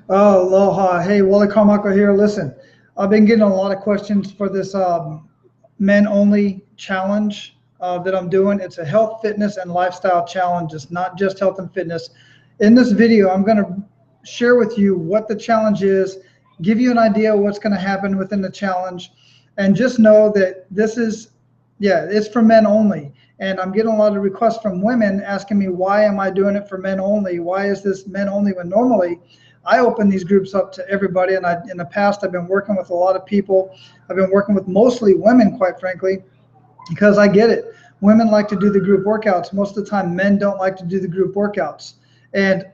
Oh, aloha. Hey, Wally Carmichael here. Listen, I've been getting a lot of questions for this men only challenge that I'm doing. It's a health, fitness, and lifestyle challenge. It's not just health and fitness. In this video, I'm going to share with you what the challenge is, give you an idea of what's going to happen within the challenge, and just know that this is, yeah, it's for men only. And I'm getting a lot of requests from women asking me, why am I doing it for men only? Why is this men only when normally I open these groups up to everybody? And in the past, I've been working with a lot of people. I've been working with mostly women, quite frankly, because I get it. Women like to do the group workouts. Most of the time, men don't like to do the group workouts. And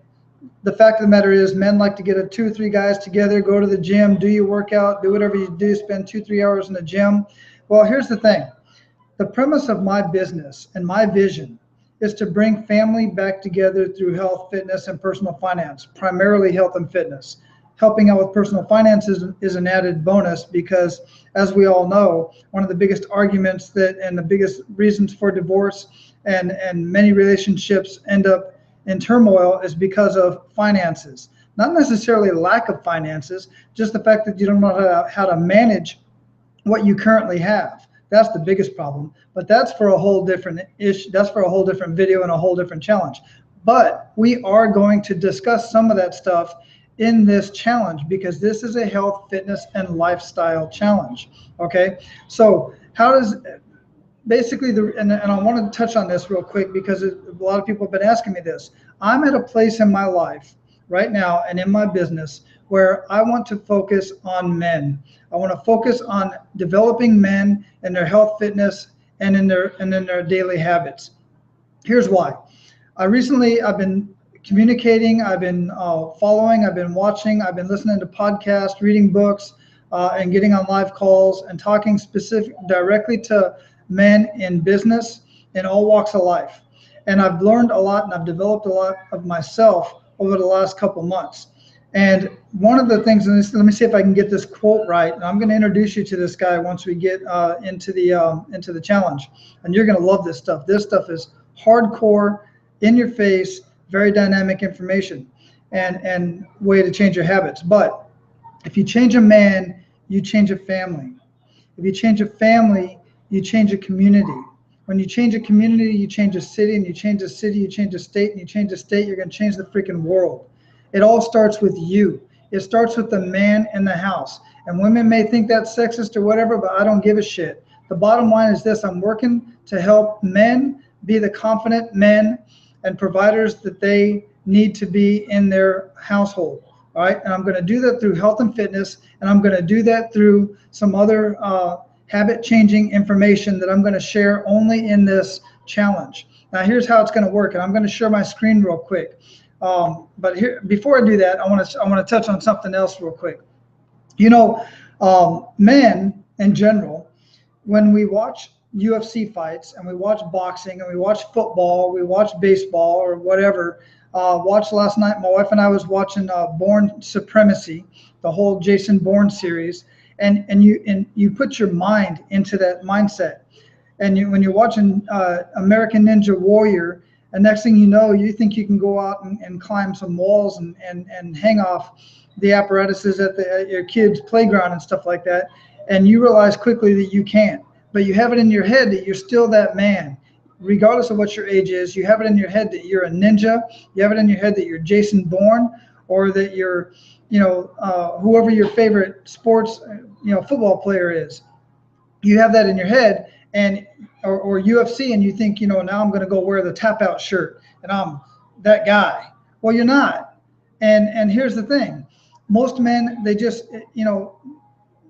the fact of the matter is, men like to get a 2 or 3 guys together, go to the gym, do your workout, do whatever you do, spend 2, 3 hours in the gym. Well, here's the thing. The premise of my business and my vision is to bring family back together through health, fitness, and personal finance, primarily health and fitness. Helping out with personal finances is an added bonus because, as we all know, one of the biggest arguments that and the biggest reasons for divorce and many relationships end up in turmoil is because of finances. Not necessarily lack of finances, just the fact that you don't know how to manage what you currently have. That's the biggest problem. But that's for a whole different issue. That's for a whole different video and a whole different challenge. But we are going to discuss some of that stuff in this challenge because this is a health, fitness, and lifestyle challenge. Okay. So how does basically and I want to touch on this real quick because a lot of people have been asking me this. I'm at a place in my life right now and in my business where I want to focus on men. I want to focus on developing men in their health, fitness, and in their daily habits. Here's why. I've been communicating, I've been following, I've been watching, I've been listening to podcasts, reading books, and getting on live calls and talking directly to men in business in all walks of life. And I've learned a lot and I've developed a lot of myself over the last couple months. And one of the things, and let me see if I can get this quote right. And I'm going to introduce you to this guy once we get into the challenge. And you're going to love this stuff. This stuff is hardcore, in your face, very dynamic information, and way to change your habits. But if you change a man, you change a family. If you change a family, you change a community. When you change a community, you change a city, and you change a city, you change a state, and you change a state, you're going to change the freaking world. It all starts with you. It starts with the man in the house. And women may think that's sexist or whatever, but I don't give a shit. The bottom line is this. I'm working to help men be the confident men and providers that they need to be in their household. All right. And I'm going to do that through health and fitness. And I'm going to do that through some other habit changing information that I'm going to share only in this challenge. Now, here's how it's going to work. And I'm going to share my screen real quick. But here, before I do that, I want to touch on something else real quick. You know, men in general, when we watch UFC fights and we watch boxing and we watch football, we watch baseball or whatever. Watched last night, my wife and I was watching Born Supremacy, the whole Jason Bourne series, and you put your mind into that mindset. And when you're watching American Ninja Warrior, and next thing you know, you think you can go out and climb some walls and hang off the apparatuses at your kid's playground and stuff like that. And you realize quickly that you can't. But you have it in your head that you're still that man. Regardless of what your age is, you have it in your head that you're a ninja. You have it in your head that you're Jason Bourne, or that you're, whoever your favorite sports, football player is. You have that in your head, and or UFC, and you think, now I'm going to go wear the tap out shirt and I'm that guy. Well, you're not. And here's the thing. Most men, they just,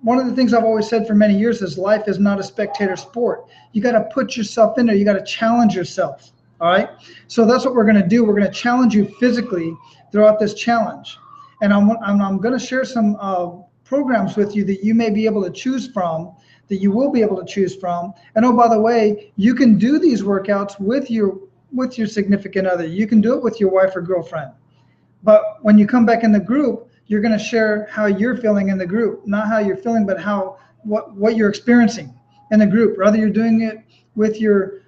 one of the things I've always said for many years is life is not a spectator sport. You got to put yourself in there. You got to challenge yourself. All right. So that's what we're going to do. We're going to challenge you physically throughout this challenge. And I'm going to share some programs with you that you may be able to choose from, that you will be able to choose from. And oh, by the way, you can do these workouts with your significant other. You can do it with your wife or girlfriend. But when you come back in the group, you're going to share how you're feeling in the group, not how you're feeling, but what you're experiencing in the group, whether you're doing it with your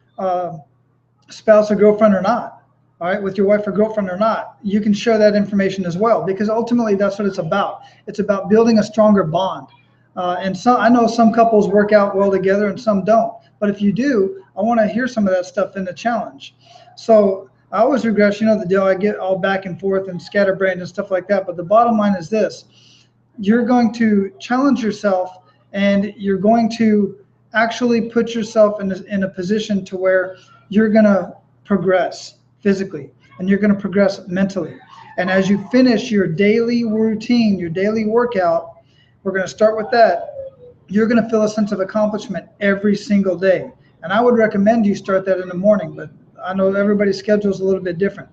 spouse or girlfriend or not. all right, with your wife or girlfriend or not, you can share that information as well, because ultimately that's what it's about. It's about building a stronger bond. And so I know some couples work out well together and some don't. But if you do, I want to hear some of that stuff in the challenge. So I always regret, you know, the deal. I get all back and forth and scatterbrained and stuff like that. But the bottom line is this: you're going to challenge yourself, and you're going to actually put yourself in a position to where you're going to progress physically and you're going to progress mentally. And as you finish your daily routine, your daily workout, we're going to start with that. You're going to feel a sense of accomplishment every single day. And I would recommend you start that in the morning, but I know everybody's schedule is a little bit different.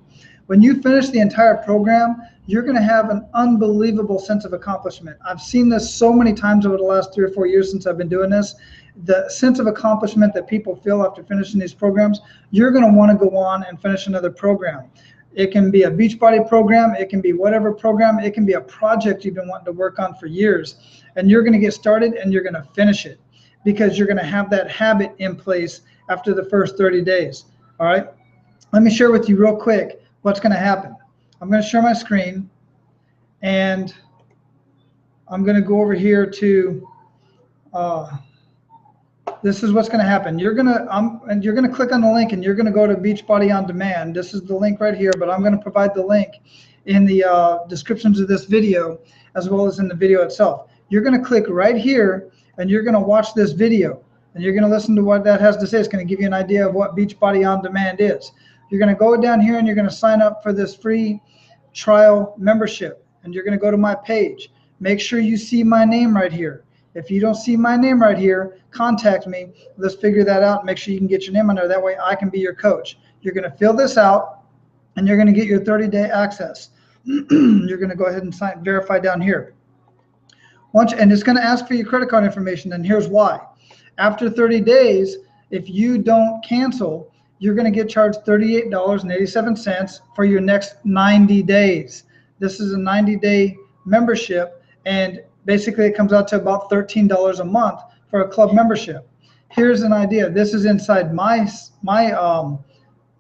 When you finish the entire program, you're going to have an unbelievable sense of accomplishment. I've seen this so many times over the last 3 or 4 years since I've been doing this. The sense of accomplishment that people feel after finishing these programs, you're going to want to go on and finish another program. It can be a Beachbody program. It can be whatever program. It can be a project you've been wanting to work on for years. And you're going to get started and you're going to finish it, because you're going to have that habit in place after the first 30 days. All right. Let me share with you real quick what's going to happen. I'm going to share my screen, and I'm going to go over here to, this is what's going to happen. You're going to click on the link, and you're going to go to Beachbody On Demand. This is the link right here, but I'm going to provide the link in the descriptions of this video, as well as in the video itself. You're going to click right here, and you're going to watch this video, and you're going to listen to what that has to say. It's going to give you an idea of what Beachbody On Demand is. You're going to go down here, and you're going to sign up for this free trial membership, and you're going to go to my page. Make sure you see my name right here. If you don't see my name right here, contact me. Let's figure that out and make sure you can get your name on there. That way I can be your coach. You're going to fill this out, and you're going to get your 30-day access. You're going to go ahead and verify down here. And it's going to ask for your credit card information, and here's why. After 30 days, if you don't cancel, you're going to get charged $38.87 for your next 90 days. This is a 90-day membership, and basically it comes out to about $13 a month for a club membership. Here's an idea. This is inside my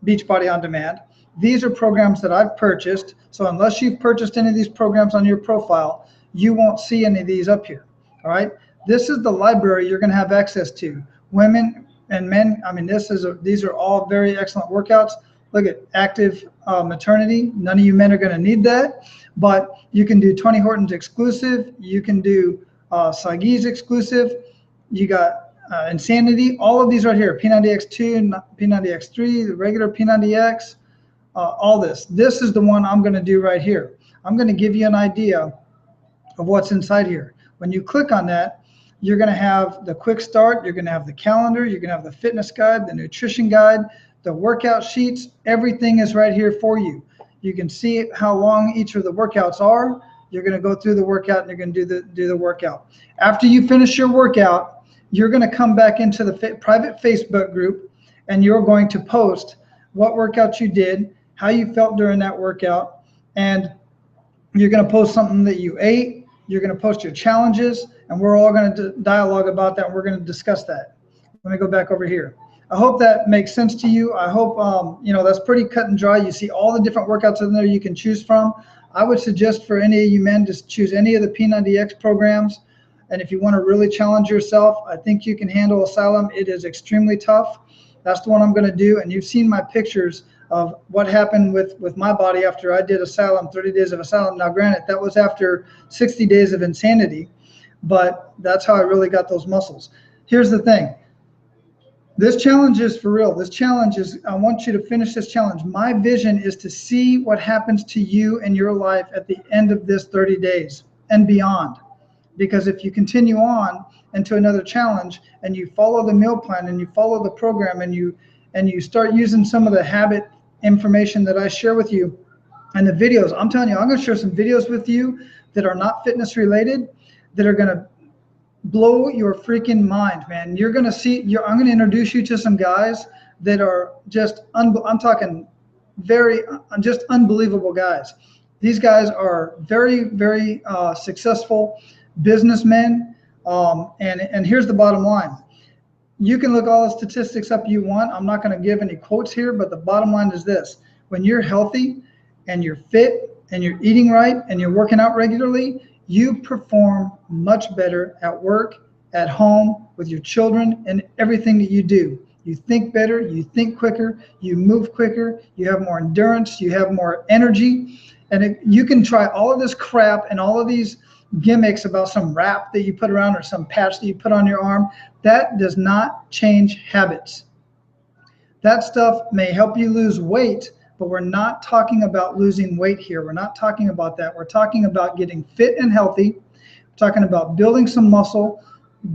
Beachbody On Demand. These are programs that I've purchased. So unless you've purchased any of these programs on your profile, you won't see any of these up here. All right. This is the library you're going to have access to. Women and men. I mean, these are all very excellent workouts. Look at active maternity. None of you men are going to need that, but you can do Tony Horton's exclusive. You can do Sagi's exclusive. You got Insanity. All of these right here. P90X2, P90X3, the regular P90X. All this. This is the one I'm going to do right here. I'm going to give you an idea of what's inside here. When you click on that, you're going to have the quick start. You're going to have the calendar. You're going to have the fitness guide, the nutrition guide, the workout sheets. Everything is right here for you. You can see how long each of the workouts are. You're going to go through the workout, and you're going to do the workout. After you finish your workout, you're going to come back into the private Facebook group, and you're going to post what workout you did, how you felt during that workout, and you're going to post something that you ate. You're going to post your challenges, and we're all going to dialogue about that. We're going to discuss that. Let me go back over here. I hope that makes sense to you. I hope, that's pretty cut and dry. You see all the different workouts in there you can choose from. I would suggest for any of you men, just choose any of the P90X programs. And if you want to really challenge yourself, I think you can handle Asylum. It is extremely tough. That's the one I'm going to do. And you've seen my pictures of what happened with my body after I did Asylum, 30 days of Asylum. Now, granted, that was after 60 days of insanity, but that's how I really got those muscles. Here's the thing. This challenge is for real. This challenge is, I want you to finish this challenge. My vision is to see what happens to you in your life at the end of this 30 days and beyond. Because if you continue on into another challenge and you follow the meal plan and you follow the program and you start using some of the habit information that I share with you and the videos, I'm telling you, I'm going to share some videos with you that are not fitness related, that are going to blow your freaking mind, man. You're going to see, I'm going to introduce you to some guys that are just, I'm talking just unbelievable guys. These guys are very, very successful businessmen. And here's the bottom line. You can look all the statistics up you want. I'm not going to give any quotes here, but the bottom line is this. when you're healthy and you're fit and you're eating right and you're working out regularly, you perform much better at work, at home, with your children, and everything that you do. You think better, you think quicker, you move quicker, you have more endurance, you have more energy. And you can try all of this crap and all of these gimmicks about some wrap that you put around or some patch that you put on your arm. That does not change habits. That stuff may help you lose weight, but we're not talking about losing weight here. We're not talking about that. We're talking about getting fit and healthy. We're talking about building some muscle,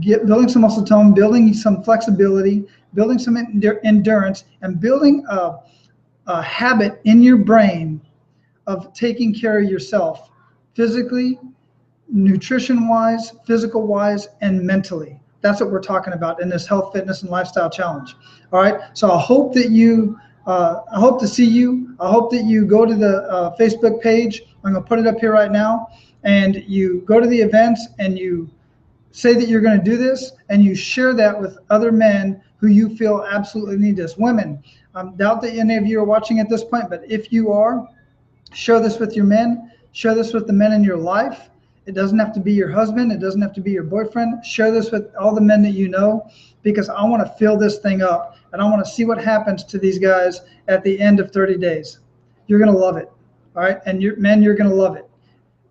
building some muscle tone, building some flexibility, building some endurance, and building a habit in your brain of taking care of yourself physically, nutrition-wise, physical-wise, and mentally. That's what we're talking about in this health, fitness, and lifestyle challenge. All right. So I hope that I hope to see you. I hope that you go to the Facebook page. I'm going to put it up here right now. And you go to the events and you say that you're going to do this, and you share that with other men who you feel absolutely need this. Women, I doubt that any of you are watching at this point, but if you are, share this with your men. Share this with the men in your life. It doesn't have to be your husband. It doesn't have to be your boyfriend. Share this with all the men that you know, because I want to fill this thing up, and I want to see what happens to these guys at the end of 30 days. You're going to love it. All right. And men, you're going to love it.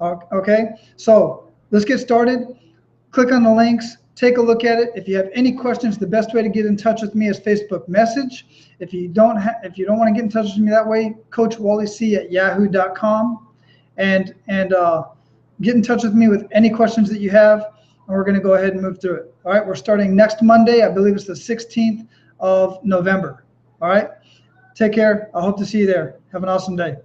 Okay. So let's get started. Click on the links. Take a look at it. If you have any questions, the best way to get in touch with me is Facebook message. If you don't want to get in touch with me that way, Coach Wally C at yahoo.com, and get in touch with me with any questions that you have, and we're going to go ahead and move through it. All right, we're starting next Monday. I believe it's the 16th of November. All right, take care. I hope to see you there. Have an awesome day.